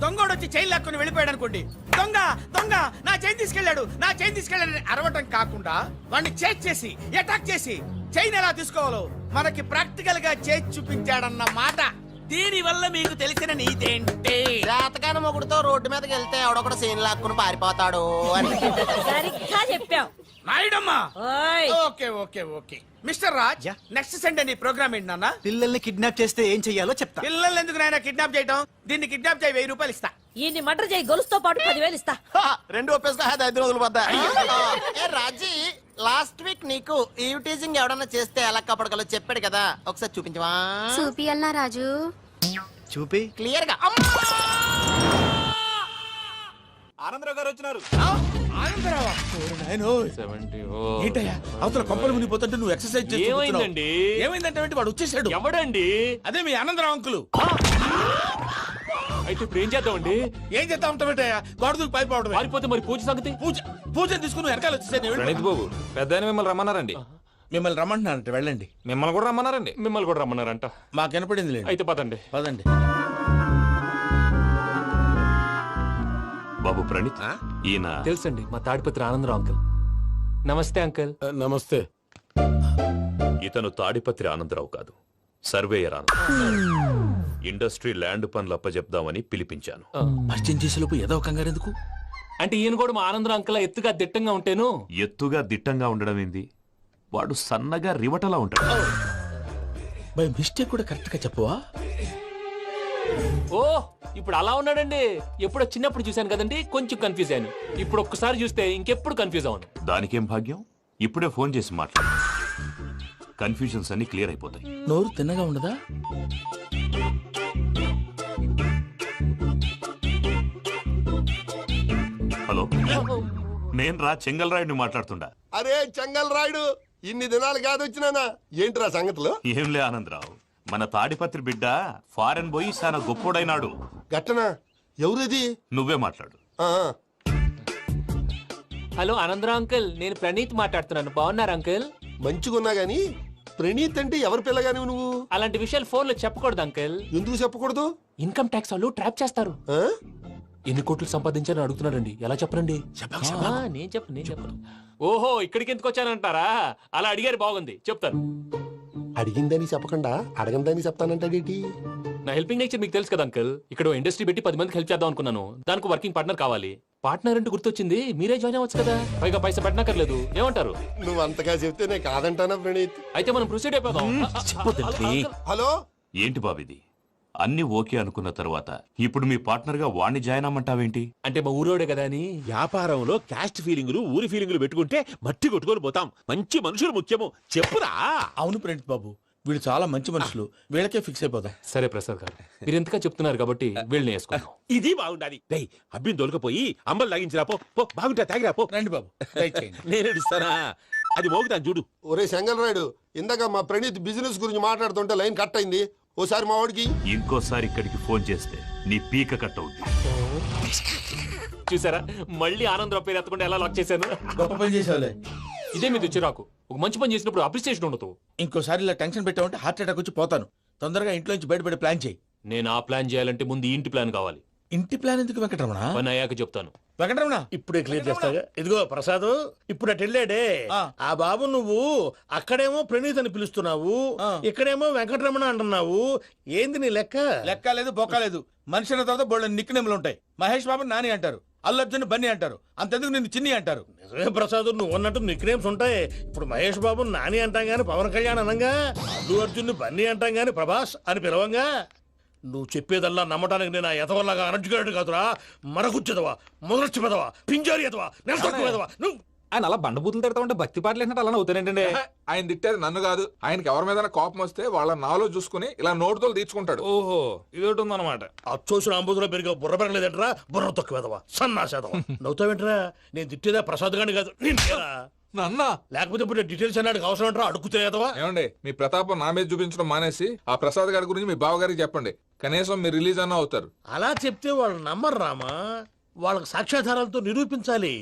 దొంగోడు వచ్చి చైన్ లాక్కుని వెళ్ళిపోయాడు అనుకోండి. దొంగ దొంగ నా చైన్ తీసుకెళ్లాడు, నా చైన్ తీసుకెళ్లాడని అరవటం కాకుండా వాడిని చేజ్ చేసి అటాక్ చేసి చైన్ ఎలా తీసుకోవాలో మనకి ప్రాక్టికల్ గా చేసి చూపించాడన్న మాట. దీని వల్ల మీకు తెలిసిన నీతేంటే, జాతకాన మొగుడుతో రోడ్డు మీదకి వెళ్తే ఎవడొకడు సీన్ లాక్కుని పారిపోతాడు అని. సరిగ్గా చెప్పావు నాయుడమ్మా. ఓయ్. Okay okay okay mister Raj, next Sunday నీ ప్రోగ్రామ్ ఏంటి నాన్న? పిల్లల్ని కిడ్నాప్ చేస్తే ఏం చెయ్యాలో చెప్తా. పిల్లలు ఎందుకు నాయన కిడ్నాప్ చేయటం? దీన్ని కిడ్నాప్ చేయి, 1000 రూపాయలు ఇస్తా. ఈ మటర్ చేయి, గొలుసుతో పాటు 10,000 ఇస్తా. రెండు ఒప్పేసుకో, 5 రోజులు పడ్డా. ఏ రాజీ, లాస్ట్ వీక్ నీకు ఈ టీజింగ్ ఎవడన్నా చేస్తే ఎలా కాపాడగలో చెప్పాడు కదా, ఒకసారి చూపించవా? చూపియల్నా రాజు? చూపి. క్లియర్ గా. ఆనందరావు గారు వచ్చినారు. ఆనందరావా ఓరి నాయనో. 70. ఏంటయ్యా అవతల కొంపలు మునిగిపోతుంటే నువ్వు ఎక్సర్సైజ్ చేస్తూ ఏమైందండి? కూర్చున్నావు. ఏమైందంటే వాడు వచ్చేసాడు. ఎవడండి? అదే మీ ఆనందరావు అంకులు. అయితే ఇప్పుడు ఏం చేద్దామండి? ఏం చేస్తా ఉంటావేటయ్యా, గోడ దూకి పైపోవడమే. పారిపోతే మరి పూజ సంగతి? పూజ తీసుకుని వెనకాల వచ్చేసాను. బాబు పెద్ద మిమ్మల్ని రమ్మన్నారండి. మిమ్మల్ని రమ్మంటున్నారంట, వెళ్ళండి. మిమ్మల్ని కూడా రమ్మన్నారండి. మిమ్మల్ని కూడా రమ్మన్నారంట. మాకు వినపడింది లేదు. అయితే పదండి. పదండి. బాబు ప్రణీత్, ఈయన తెలుసండి, మా తాడిపత్రి ఆనందరావు అంకుల్. నమస్తే అంకుల్. నమస్తే. ఇతను తాడిపత్రి ఆనందరావు కాదు, సర్వేయర్ ఆనందరావు. ఇండస్ట్రీ ల్యాండ్ పనులు అప్పజెప్దామని పిలిపించాను. పరిచయం చేసేలోపు ఏదో కంగారు ఎందుకు? అంటే ఈయన కూడా మా ఆనందరావు అంకుల్ ఎత్తుగా దిట్టంగా ఉంటేను. ఎత్తుగా దిట్టంగా ఉండడం ఏంది, వాడు సన్నగా రివటలా ఉంటాడు. బై మిస్టేక్ కూడా కరెక్ట్ గా చెప్పవా? ఓ ఇప్పుడు అలా ఉన్నాడండి. ఎప్పుడో చిన్నప్పుడు చూశాను కదండి, కొంచెం కన్ఫ్యూజ్ అయ్యాను. ఇప్పుడు ఒక్కసారి చూస్తే ఇంకెప్పుడు కన్ఫ్యూజ్ అవ్వను. దానికేం భాగ్యం, ఇప్పుడే ఫోన్ చేసి మాట్లాడు. కన్ఫ్యూజన్స్ అన్ని క్లియర్ అయిపోతాయి. నోరు తిన్నగా ఉండదా? హలో, నేను రా చెంగల్రాయుడిని మాట్లాడుతుండా. అరే చెంగల్ రాయుడు, ఇన్ని దినాలు కాదు వచ్చినానా? ఏంట్రా సంగతులు? ఏంలే ఆనందరావు, మన తాడిపత్రి బిడ్డ ఫారెన్ పోయి చాలా గొప్పోడైనాడు. గట్టనా? ఎవరిది? నువ్వే మాట్లాడు. ఆ, హలో ఆనందరావు అంకుల్, నేను ప్రణీత్ మాట్లాడుతున్నాను. బాగున్నారు అంకుల్? మంచిగున్నా గాని ప్రణీత్ అంటే ఎవరి పిల్లగాని నువ్వు? అలాంటి విషయాలు ఫోన్ లో చెప్పకూడదు అంకుల్. ఎందుకు చెప్పకూడదు? ఇన్కమ్ ట్యాక్స్ వాళ్ళు ట్రాప్ చేస్తారు. ఆ? ఎన్ని కోట్లు సంపాదించాలని అడుగుతున్నారండి. ఎలా చెప్పరండి? నేను చెప్పను. ఓహో ఇక్కడికి ఎందుకు వచ్చానంటారా? అలా అడిగారు, బాగుంది, చెప్తాను. అడిగిందని చెప్పకుండా అడగందని చెప్తానంటాడేటి? నా హెల్పింగ్ నేచర్ మీకు తెలుసు కదా అంకుల్. ఇక్కడ ఇండస్ట్రీ పెట్టి 10 మందికి హెల్ప్ చేద్దాం అనుకున్నాను. దానికి వర్కింగ్ పార్ట్నర్ కావాలి. పార్ట్నర్ అంటే గుర్తొచ్చింది, మీరే జాయిన్ అవ్వచ్చు కదా. పైగా పైసా పెట్టనక్కర్లేదు. ఏమంటారు? నువ్వు అంతగా చెప్తే నేను కాదంటానా ప్రణీత్? అయితే మనం ప్రొసీడ్ అయిపోదాం. హలో, ఏంటి బాబిది, అన్ని ఓకే అనుకున్న తర్వాత ఇప్పుడు మీ పార్ట్నర్ గా వాణ్ణి జాయిన్ అమ్మంటావేంటి? అంటే మా ఊరోడే కదా అని. వ్యాపారంలో క్యాస్ట్ ఫీలింగులు, ఊరి ఫీలింగులు పెట్టుకుంటే మట్టి కొట్టుకొని పోతాం. మంచి మనుషులు ముఖ్యము. చెప్పురా. అవును ప్రణీత్ బాబు, వీళ్ళు చాలా మంచి మనుషులు. వీళ్ళకే ఫిక్స్ అయిపోదాం. సరే ప్రసాద్ గారు, మీరు ఎంతగా చెప్తున్నారు కాబట్టి వీళ్ళని వేసుకుందాం. ఇది బాగుండాలి. డై అబ్బిని దొలకపోయి అంబలు లాగించిరా. పో బాగుంటా, తాగిరా పో. రండి బాబు, దయచేయండి. నేను ఇస్తానా? అది మోగుతాను చూడు. ఒరే చెంగల్ రాయుడు, ఇందాక మా ప్రణీత్ బిజినెస్ గురించి మాట్లాడుతుంటే లైన్ కట్ అయింది. ఓసారి మా వాడికి ఇంకోసారి ఇక్కడికి ఫోన్ చేస్తే నీ పీక కట్ అవుతుంది. చూసారా, మళ్ళీ ఆనందరావు పేరు ఎత్తకుండా ఎలా లాక్ చేశాను. గొప్ప పని చేసేవాళ్ళే. ఇదే మీద చిరాకు. ఒక మంచి పని చేసినప్పుడు అప్రిసియేషన్ ఉండదు. ఇంకోసారి ఇలా టెన్షన్ పెట్టామంటే హార్ట్ అటాక్ వచ్చి పోతాను. తొందరగా ఇంట్లో నుంచి బయటపడే ప్లాన్ చేయి. నేను ఆ ప్లాన్ చేయాలంటే ముందు ఇంటి ప్లాన్ కావాలి. ఇంటి ప్లాన్ ఎందుకు వెంకటరమణ? పని అయ్యాక చెప్తాను. వెంకటరమణ ఇప్పుడే క్లియర్ చేస్తాగా. ఇదిగో ప్రసాద్, ఇప్పుడు అటు వెళ్ళాడే ఆ బాబు, నువ్వు అక్కడేమో ప్రణీత్ అని పిలుస్తున్నావు, ఇక్కడేమో వెంకటరమణ అంటున్నావు. ఏంది నీ లెక్క? లెక్క లేదు, బొక్క లేదు. మనిషి అన్న తర్వాత బోళ్ళ నిక్నెములు ఉంటాయి. మహేష్ బాబు నాని అంటారు, అల్లు అర్జున్ బన్నీ అంటారు, అంతెందుకు నిన్ను చిన్ని అంటారు. నిజమే ప్రసాద్, నువ్వు అన్నట్టు నిక్నేమ్స్ ఉంటాయి. ఇప్పుడు మహేష్ బాబు నాని అంటాం గాని పవన్ కళ్యాణ్ అనంగా, అల్లు అర్జున్ బన్నీ అంటాం గాని ప్రభాస్ అని పిలవంగా. నువ్వు చెప్పేదల్లా నమ్మటానికి నేను ఆ ఎతవల్లాగా అనర్జుకేటెడ్ కాదురా. మరగుచ్చదవా, మొదలచ్చి పెదవా, పింజారి ఎదవా, నెలసొక్కుదవా నువ్వు. ఆయన అలా బండబూతులు తిడతా ఉంటే భక్తి పాటలు ఏంటంటే అలా అవుతానంటే. ఆయన తిట్టేది నన్ను కాదు, ఆయనకి ఎవరి మీద కోపం వస్తే వాళ్ళ నాలో చూసుకుని ఇలా నోటుతో తీర్చుకుంటాడు. ఓహో ఇదొకటి ఉందన్నమాట. అచ్చోసిన అంబుధులో పెరిగే బుర్ర పెరగలేదంటరా, బుర్ర తొక్కువేదవా, సన్నాసేదవా. నవ్వుతావేంటరా? నేను తిట్టేదా ప్రసాద్ గాని కాదు, నన్న లేకపోతే ఇప్పుడు డీటెయిల్స్ అన్నాడు అవసరం అంటారా? అడుగుతాయేదవా. ఏమండి, మీ ప్రతాపం నా మీద చూపించడం మానేసి ఆ ప్రసాద్ గారి గురించి మీ బావగారికి చెప్పండి. కనీసం మీరు రిలీజ్ అన్న అవుతారు. అలా చెప్తే వాళ్ళు నమ్మరు రామా. వాళ్ళకి సాక్ష్యాధారాలతో నిరూపించాలి.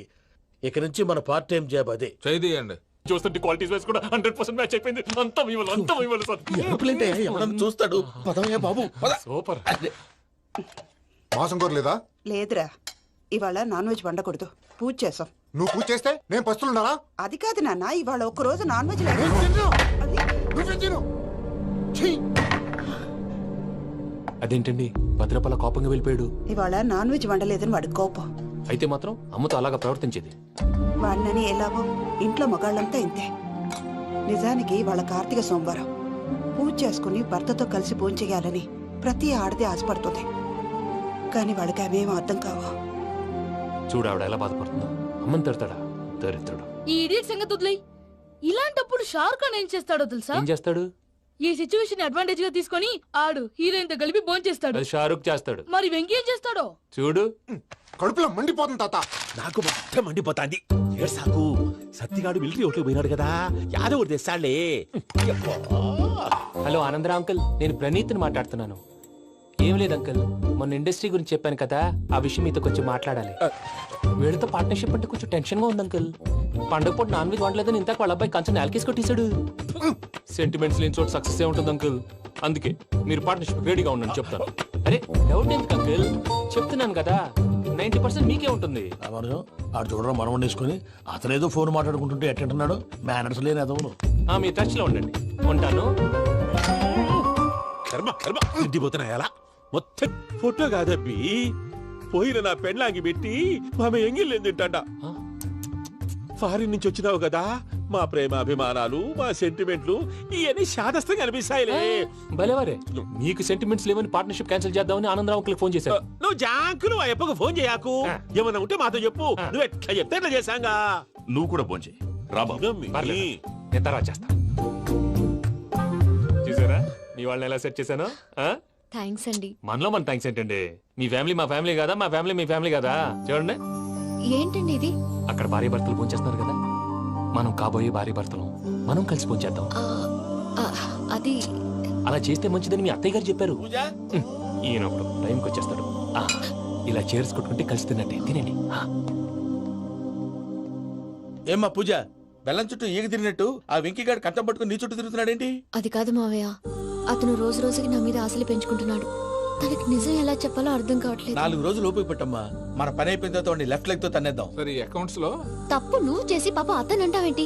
ఇక నుంచి మన పార్ట్ టైం జాబ్ అదే. చేయండి. చూస్తుంటే క్వాలిటీస్ వైస్ కూడా 100% మ్యాచ్ అయిపోయింది. అంతా ఇవ్వాలి ఎవడన్నా చూస్తాడు. పదవయ్యా బాబు, పద. సూపర్. మాసం కోరలేదా? లేదురా, ఇవాళ నాన్ వెజ్ వండకూడదు. పూజ చేసాం. నువ్వు పూజ చేస్తే నేను పస్తులున్నానా? అది కాదు నాన్న, ఇవాళ ఒక్క రోజు నాన్ వెజ్ అదేంటండి భద్రపల కోపంగా వెళ్ళిపోయాడు? ఇవాళ నాన్ వెజ్ వండలేదని వాడి కోపం. అయితే మాత్రం అమ్మతో అలాగా ప్రవర్తించేది. వాడినని ఎలాగో ఇంట్లో మగాళ్ళంతా ఇంతే. నిజానికి వాళ్ళ కార్తీక సోమవారం పూజ చేసుకుని భర్తతో కలిసి పూజ చేయాలని ప్రతి ఆడది ఆశపడుతుంది. కానీ వాడికి అవేం అర్థం కావు. చూడు ఆవిడ ఎలా బాధపడుతుందో. అమ్మని తిడతాడా దరిద్రుడు. ఈ ఇడియట్ సంగతి వదిలేయ్. ఇలాంటప్పుడు షారుఖ్ ఖాన్ ఏం చేస్తాడో తెలుసా? ఏం చేస్తాడు? ఈ సిచ్యువేషన్ అడ్వాంటేజ్ గా తీసుకొని ఆడు హీరోయిన్ తో కలిపి బోన్ చేస్తాడు. అది షారుఖ్ చేస్తాడు. మరి వెంకీ ఏం చేస్తాడో చూడు. కడుపులో మండిపోతుంది తాత. నాకు మొత్తం మండిపోతాంది. సాకు సత్తిగాడు మిలిటరీ ఓట్లు పోయినాడు కదా, యాదవ్ ఒకటి తెస్తాడులే. హలో ఆనందరా అంకుల్, నేను ప్రణీత్ని మాట్లాడుతున్నాను. ఏం లేదు అంకుల్, మొన్న ఇండస్ట్రీ గురించి చెప్పాను కదా, ఆ విషయం మీతో కొంచెం మాట్లాడాలి. వీళ్ళతో పార్ట్నర్షిప్ అంటే కొంచెం టెన్షన్ గా ఉంది అంకుల్. పండుగ పూట నాన్ వెజ్ వండలేదని ఇంతకు వాళ్ళ అబ్బాయి కంచెం నేలకేసి కొట్టేశాడు. సెంటిమెంట్స్ లేని చోట సక్సెస్ ఏ ఉంటుంది అంకుల్. అందుకే మీరు పార్ట్నర్షిప్ రెడీగా ఉండండి చెప్తాను. అరే డౌట్ ఎందుకు అంకుల్, చెప్తున్నాను కదా 90% మీకే ఉంటుంది. ఆడు చూడడం మనం వండేసుకుని అతనేదో ఫోన్ మాట్లాడుకుంటుంటే ఎట్టంటున్నాడు, మేనర్స్ లేని అదవును. మీ టచ్ లో ఉండండి, ఉంటాను. కర్మ కర్మ తిండిపోతున్నా ఎలా మొత్తం ఫోటో కాదబ్బి, పోయిన నా పెళ్ళాంగి పెట్టి ఆమె ఎంగిల్లేం తింటాడ. ఫారిన్ నుంచి వచ్చినావు కదా, మా ప్రేమ అభిమానాలు మా సెంటిమెంట్లు ఇవన్నీ శాదస్తంగా అనిపిస్తాయిలే. భలేవారే, మీకు సెంటిమెంట్స్ లేవని పార్ట్నర్షిప్ క్యాన్సిల్ చేద్దామని ఆనందరావు అంకుల్ ఫోన్ చేశారు. నువ్వు జాంకులు ఆ ఎప్పకు ఫోన్ చేయకు, ఏమన్నా ఉంటే మాతో చెప్పు. నువ్వు ఎట్లా చెప్తే ఎట్లా చేశాంగా. నువ్వు కూడా ఫోన్ చేయి రాబా. నేను తర్వాత చేస్తా. చూసారా మీ వాళ్ళని ఎలా సెట్ చేశాను? థ్యాంక్స్ అండి. మనలో మన థ్యాంక్స్ ఏంటండి, మీ ఫ్యామిలీ మా ఫ్యామిలీ కదా, మా ఫ్యామిలీ మీ ఫ్యామిలీ కదా. చూడండి ఏంటండి ఇది? అక్కడ భార్య భర్తలు పోంచేస్తున్నారు కదా, మనం కాబోయే భార్య భర్తలు మనం కలిసి పోంచేద్దాం. అది అలా చేస్తే మంచిదని మీ అత్తయ్య గారు చెప్పారు. ఈయనప్పుడు టైంకి వచ్చేస్తాడు. ఇలా చేర్స్ కొట్టుకుంటే కలిసి తిన్నట్టే తినండి. ఏమ్మా పూజ, బెల్లం చుట్టూ ఈగ తిరిగినట్టు ఆ వెంకీగాడు కట్టం పట్టుకుని నీ చుట్టూ తిరుగుతున్నాడేంటి? అది కాదు మావయ్య, అతను రోజు రోజుకి నా మీద ఆశలు పెంచుకుంటున్నాడు. తనకి నిజం ఎలా చెప్పాలో అర్థం కావట్లేదు. 4 రోజులు ఓపిక పట్టమ్మా, మన పని అయిపోయిన తర్వాత లెఫ్ట్ లెగ్ తో తన్నేద్దాం. అకౌంట్స్ లో తప్పు నువ్వు చేసి పాప అతను అంటావేంటి?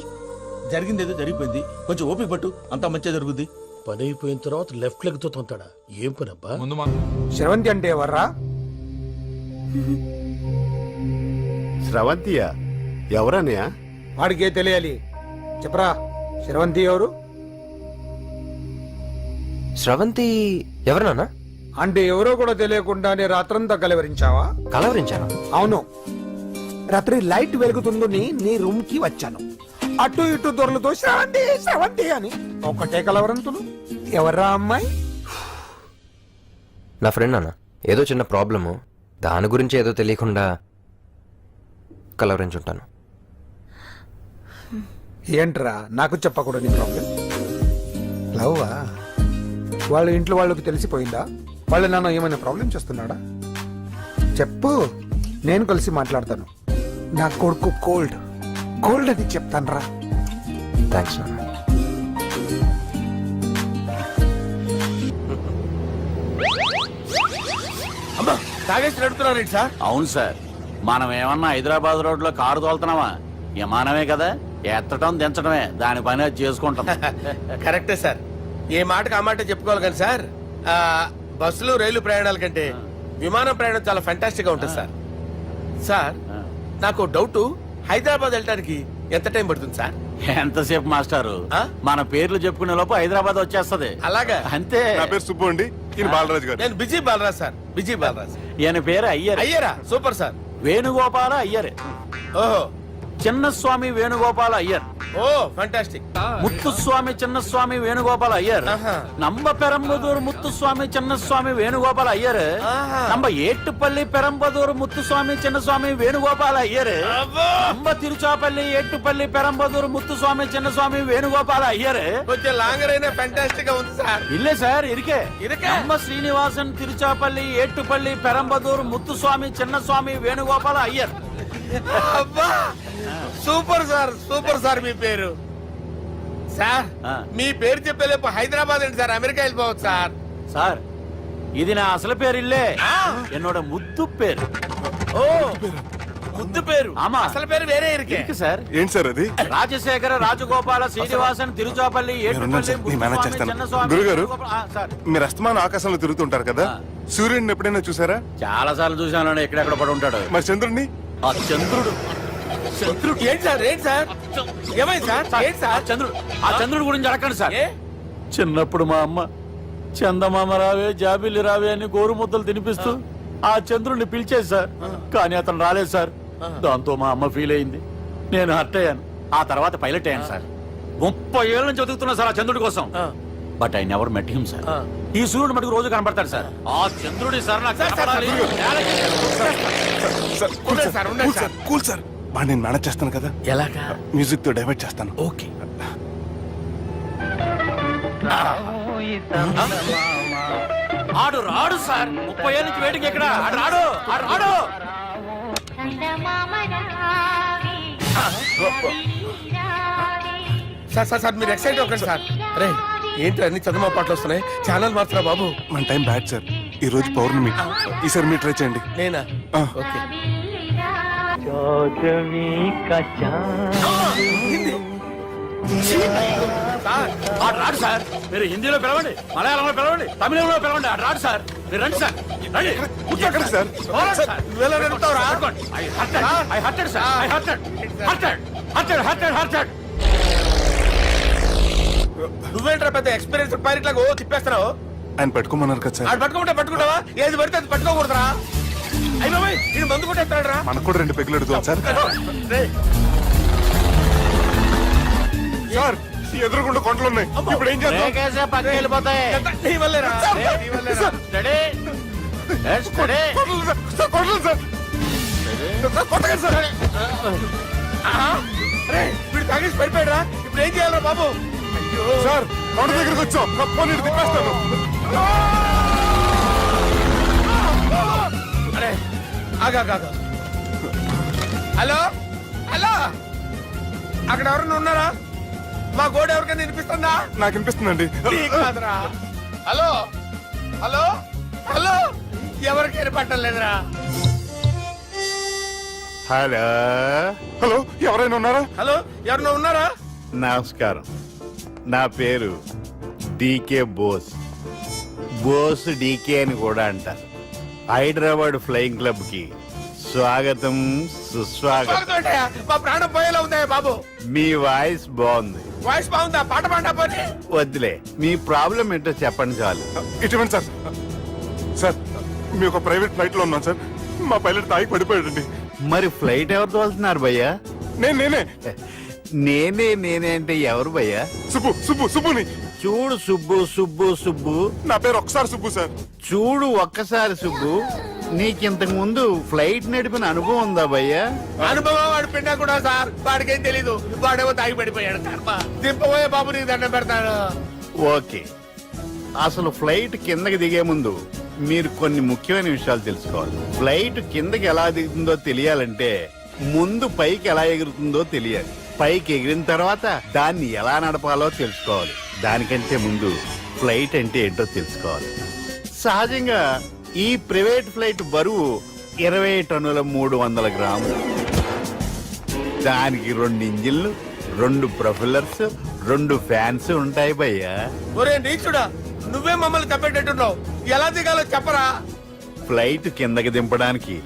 జరిగిందేదో జరిగిపోయింది, కొంచెం ఓపిక పట్టు, అంతా మంచిగా జరుగుద్ది. పని అయిపోయిన తర్వాత లెఫ్ట్ లెగ్ తో తొంతాడా? ఏం పని అబ్బా? శ్రవంతి అంటే ఎవర్రా? స్రవంతియా? ఎవరన్నయ్యా? వాడికే తెలియాలి, చెప్పరా. శ్రవంతి ఎవరు? స్రవంతి ఎవరు నాన్న? అంటే ఎవరో కూడా తెలియకుండానే రాత్రంతా కలవరించావా? కలవరించాను. అవును, రాత్రి లైట్ వెలుగుతుందని నీ రూమ్ కి వచ్చాను. అటు ఇటు దొరలతో శ్రవంతి శ్రవంతి అని ఒకటే కలవరంతులు. ఎవర్రా అమ్మాయి? నా ఫ్రెండ్ నాన్న, ఏదో చిన్న ప్రాబ్లము, దాని గురించి ఏదో తెలియకుండా కలవరించుంటాను. ఏంట్రా నాకు చెప్పకూడదు నీ ప్రాబ్లం? లవ్వా? వాళ్ళ ఇంట్లో వాళ్ళకి తెలిసిపోయిందా? వాళ్ళ నాన్న ఏమైనా ప్రాబ్లం చేస్తున్నాడా? చెప్పు, నేను కలిసి మాట్లాడతాను. నా కొడుకు కోల్డ్ కోల్డ్ అని చెప్తాను రా. థ్యాంక్స్ నాన్న. అమ్మా తాగేసి నడుపుతున్నారేంటి సార్? అవును సార్, మనం ఏమన్నా హైదరాబాద్ రోడ్ లో కారు తోలుతున్నావా? విమానమే కదా, ఎత్తడం దించడమే దాని పని అది చేసుకుంటాం. కరెక్టే సార్, ఏ మాటకు ఆ మాట చెప్పుకోవాలి కానీ సార్, బస్సులు రైలు ప్రయాణాల కంటే విమానం ప్రయాణం చాలా ఫెంటాస్టిక్ గా ఉంటుంది సార్. సార్ నాకు డౌట్, హైదరాబాద్ వెళ్ళడానికి ఎంత టైం పడుతుంది సార్? ఎంతసేపు మాస్టారు, మన పేర్లు చెప్పుకునే లోపు హైదరాబాద్ వచ్చేస్తది. అలాగా? అంతే. నా పేరు సుబ్బు అండి, ఈయన బాలరాజు గారు. నేను busy Balaraj sir, busy Balaraj. ఈయన పేరు అయ్యర్. అయ్యరా? Super sir. వేణుగోపాల అయ్యర్. ఓహో, చిన్నస్వామి వేణుగోపాల అయ్యర్. Oh fantastic. ముత్తుస్వామి చిన్నస్వామి వేణుగోపాల అయ్యర్. நம்ம பெரம்பதூர் முத்துசுவாமி சின்னசுவாமி வேணுகோபால ஐயர். நம்ம ஏட்டுப்பள்ளி பெரம்பதூர் முத்துசுவாமி சின்னசுவாமி வேணுகோபால ஐயர். நம்ம திருச்சாப்பள்ளி ஏட்டுப்பள்ளி பெரம்பதூர் முத்துசுவாமி சின்னசுவாமி வேணுகோபால ஐயர். కొంచెం లాంగర్ అయినా ఫంటాస్టిక్ గా ఉంది సార్. இல்ல சார் இருக்கே. நம்ம ஸ்ரீனிவாசன் திருச்சாப்பள்ளி ஏட்டுப்பள்ளி பெரம்பதூர் முத்துசுவாமி சின்னசுவாமி வேணுகோபால ஐயர். అబ్బా సూపర్ సార్, సూపర్ సార్. మీ పేరు సార్, మీ పేరు చెప్పేలేపు హైదరాబాద్ ఏంటి సార్, అమెరికా వెళ్ళిపోవచ్చు సార్. సార్ ఇది నా అసలు పేరు ఇల్లే, என்னோட ముద్దు పేరు. ఓ ముద్దు పేరు? ఆమా, అసలు పేరు వేరే ఇరుకే సార్. ఏంటి సార్ అది? రాజశేఖర రాజగోపాల శ్రీనివాసన్ తిరుచాపల్లి గురుగారు, మీరు అస్తమానం ఆకాశంలో తిరుగుతుంటారు కదా, సూర్యుడిని ఎప్పుడైనా చూసారా? చాలా సార్లు చూసాను, ఎక్కడెక్కడ పడి ఉంటాడు. మరి చంద్రుడిని? ఆ చంద్రుడు. చంద్రుడు ఏంటి సార్? ఏంటి సార్, ఏమైంది సార్? ఏంటి సార్? చంద్రుడు, ఆ చంద్రుడు గురించి అడగండి సార్. చిన్నప్పుడు మా అమ్మ చందమామ రావే జాబిల్లి రావే అని గోరు ముద్దలు తినిపిస్తూ ఆ చంద్రుడిని పిలిచేది సార్, కానీ అతను రాలేదు సార్. దాంతో మా అమ్మ ఫీల్ అయింది, నేను హర్ట్ అయ్యాను. ఆ తర్వాత పైలట్ అయ్యాను సార్. 30 ఏళ్ళ నుంచి చదువుతున్నా సార్ ఆ చంద్రుడి కోసం. But I never met him sir. ఈ సూర్యుడు మటుకు రోజు కనబడతాడు సార్. ఆ చంద్రుడి సార్ నాకు కనపడాలి. కూల్ సార్ వాడు నేను మేనేజ్ చేస్తాను కదా. ఎలాగా? మ్యూజిక్ తో డైవర్ట్ చేస్తాను. ఓకే. ఆడు రాడు సార్. 30 ఏళ్ళ నుంచి వెయిటింగ్ ఎక్కడ? ఆడు రాడు. ఆడు రాడు. సార్ సార్ సార్ మీరు ఎక్సైట్ అవ్వకండి సార్. రే ఏంటి అన్ని చదువు పాటలు వస్తున్నాయి, ఛానల్ మార్చరా బాబు. మన టైం బ్యాడ్ సార్. ఈ రోజు పౌర్ణమి. ఈసారి మీరు ట్రై చేయండి. నేనా? ఆ. ఓకే. సార్ ఆడు రాడు సార్. మీరు హిందీలో పిలవండి, మలయాళంలో పిలవండి, తమిళంలో పిలవండి. ఆడు రాడు సార్. మీరు రండి సార్. రండి. ఎక్కడికి సార్? పోరాడు సార్. నువ్వెలా నడుపుతావురా? I hurted, sir. I hurted. నువ్వేంట్రా పెద్ద ఎక్స్పీరియన్స్ పైరెట్ లాగా ఓ తిప్పేస్తున్నావు. ఆయన పట్టుకోమన్నారు కదా సార్. ఆడు పట్టుకుంటావా? ఏది పడితే అది పట్టుకోకూడదురా. అయ్యి బాబాయ్ ఇది మందు కొట్టేస్తాడు రా. మనకు కూడా 2 పెగ్గులు అడుగుతాం సార్. సార్ ఈ ఎదురుగుండా కొండలు ఉన్నాయి. ఇప్పుడు ఏం చేద్దాం? బ్రేకేసే పక్కకి వెళ్ళిపోతాయి. నీ వల్లేరా? నీ వల్లేరా? Steady. Let's steady. Kondalu sir. Sir, Kondalu sir. Sir, కొట్టకండి సార్. రే వీడు తాగేసి పడిపోయాడురా. ఇప్పుడు ఏం చేయాలరా బాబు? సార్ కొండ దగ్గరికి వచ్చాం. పోనీ ఇటు తిప్పేస్తాను. అరే ఆగా. హలో హలో అక్కడ ఎవరన్నా ఉన్నారా? మా గోడ ఎవరికైనా వినిపిస్తుందా? నాకు వినిపిస్తుందండి. నీకు కాదురా. హలో హలో హలో ఎవరికి ఏర్పడటం లేదురా. హలో హలో ఎవరైనా ఉన్నారా? హలో ఎవరన్నా ఉన్నారా? నమస్కారం. నా పేరు డీకే బోస్. బోస్ డీకే అని కూడా అంటారు. హైదరాబాద్ ఫ్లయింగ్ క్లబ్ కి స్వాగతం సుస్వాగతం. స్వాగతం ఏంటయ్యా? మా ప్రాణం పోయేలా ఉందా బాబు? మీ వాయిస్ బాగుంది. వాయిస్ బాగుందా? పాట పాడా పోనీ. వద్దులే, మీ ప్రాబ్లం ఏంటో చెప్పండి చాలు. ఇటువంటి సార్. సార్ మీ ఒక ప్రైవేట్ ఫ్లైట్ లో ఉన్నాం సార్. మా పైలట్ తాగి పడిపోయాడండి. మరి ఫ్లైట్ ఎవరితో వెళ్తున్నారు భయ్యా? నేనే నేనే అంటే ఎవరు భయ్యా? సుబ్బుని. చూడు సుబ్బు. నా పేరు ఒకసారి సుబ్బు సార్. చూడు ఒక్కసారి సుబ్బు, నీకింతకు ముందు ఫ్లైట్ నడిపిన అనుభవం ఉందా భయ్యా? అనుభవం వాడు పిండా కూడా సార్. వాడికేం తెలీదు. వాడేమో తాగి పడిపోయాడు. కర్మ. దింపబోయే బాబు నీకు దండం పెడతాను. ఓకే, అసలు ఫ్లైట్ కిందకి దిగే ముందు మీరు కొన్ని ముఖ్యమైన విషయాలు తెలుసుకోవాలి. ఫ్లైట్ కిందకి ఎలా దిగుతుందో తెలియాలంటే ముందు పైకి ఎలా ఎగురుతుందో తెలియాలి. పైకి ఎగిరిన తర్వాత దాన్ని ఎలా నడపాలో తెలుసుకోవాలి. దానికంటే ముందు ఫ్లైట్ అంటే ఏంటో తెలుసుకోవాలి. సహజంగా ఈ ప్రైవేట్ ఫ్లైట్ బరువు 20 టన్నుల 300 గ్రాములు. దానికి 2 ఇంజిన్లు, 2 ప్రొఫెల్లర్స్, 2 ఫ్యాన్స్ ఉంటాయి భయ్యా. ఒరే నీచుడా, నువ్వే మమ్మల్ని తప్పేటట్టున్నావు. ఎలా దిగాలో చెప్పరా? ఫ్లైట్ కిందకి దింపడానికి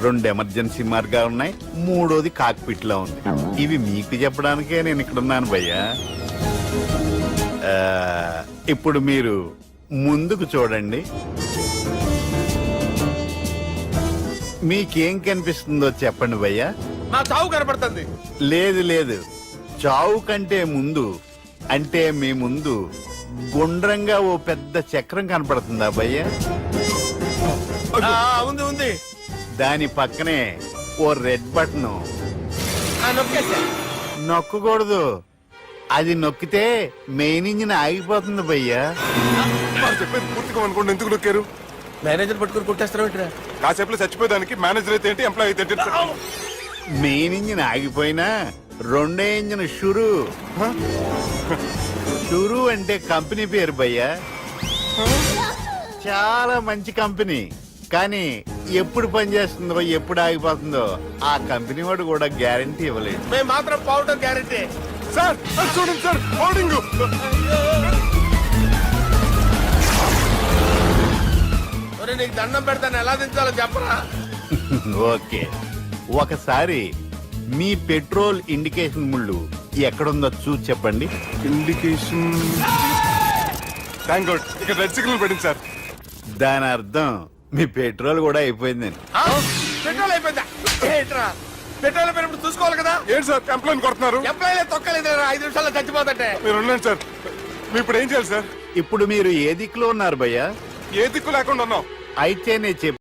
2 ఎమర్జెన్సీ మార్గాలు ఉన్నాయి. 3వది కాక్పిట్ లో ఉంది. ఇవి మీకు చెప్పడానికే నేను ఇక్కడ ఉన్నాను భయ్యా. ఇప్పుడు మీరు ముందుకు చూడండి. మీకేం కనిపిస్తుందో చెప్పండి భయ్యా. నా చావు కనపడుతుంది. లేదు, చావు కంటే ముందు అంటే మీ ముందు గుండ్రంగా ఓ పెద్ద చక్రం కనపడుతుందా భయ్యా? ఉంది. దాని పక్కనే ఓ రెడ్ బటన్. నొక్కేసా. నొక్కకూడదు, అది నొక్కితే మెయిన్ ఇంజిన్ ఆగిపోతుంది భయ్యా. చెప్పేది పూర్తిగా అనుకోండి. ఎందుకు నొక్కారు? మేనేజర్ పట్టుకుని కొట్టేస్తారా? కాసేపులో చచ్చిపోయేదానికి మేనేజర్ అయితే ఏంటి, ఎంప్లాయ్ అయితే ఏంటి? మెయిన్ ఇంజిన్ ఆగిపోయినా 2వ ఇంజిన్ షురు అంటే కంపెనీ పేరు భయ్యా. చాలా మంచి కంపెనీ. కానీ ఎప్పుడు పనిచేస్తుందో ఎప్పుడు ఆగిపోతుందో ఆ కంపెనీ వాడు కూడా గ్యారంటీ ఇవ్వలేదు. మేము మాత్రం పౌడర్ గ్యారంటీ. సార్ చూడండి సార్, హోర్డింగ్. నీకు దండం పెడతాను, ఎలా దించాలో చెప్పరా? ఓకే, ఒకసారి మీ పెట్రోల్ ఇండికేషన్ ముళ్ళు ఎక్కడుందో చూసి చెప్పండి. ఇండికేషన్. థ్యాంక్ గాడ్, ఇక్కడ రెడ్ సిగ్నల్ పడింది సార్. దాని అర్థం మీ పెట్రోల్ కూడా అయిపోయిందని. పెట్రోల్ అయిపోయిందా? పెట్రోల్ అయిపోయినప్పుడు చూసుకోవాలి కదా. ఏంటి సార్ ఎంప్లాయ్ కొడుతున్నారు? ఎంప్లాయీ తొక్కలేదు. 5 నిమిషాల్లో చచ్చిపోతుంటే. మీరు ఉండండి సార్. మీరు ఇప్పుడు ఏం చేయాలి సార్? ఇప్పుడు మీరు ఏ దిక్కులో ఉన్నారు భయ్యా? ఏ దిక్కు లేకుండా ఉన్నావు. అయితే నేను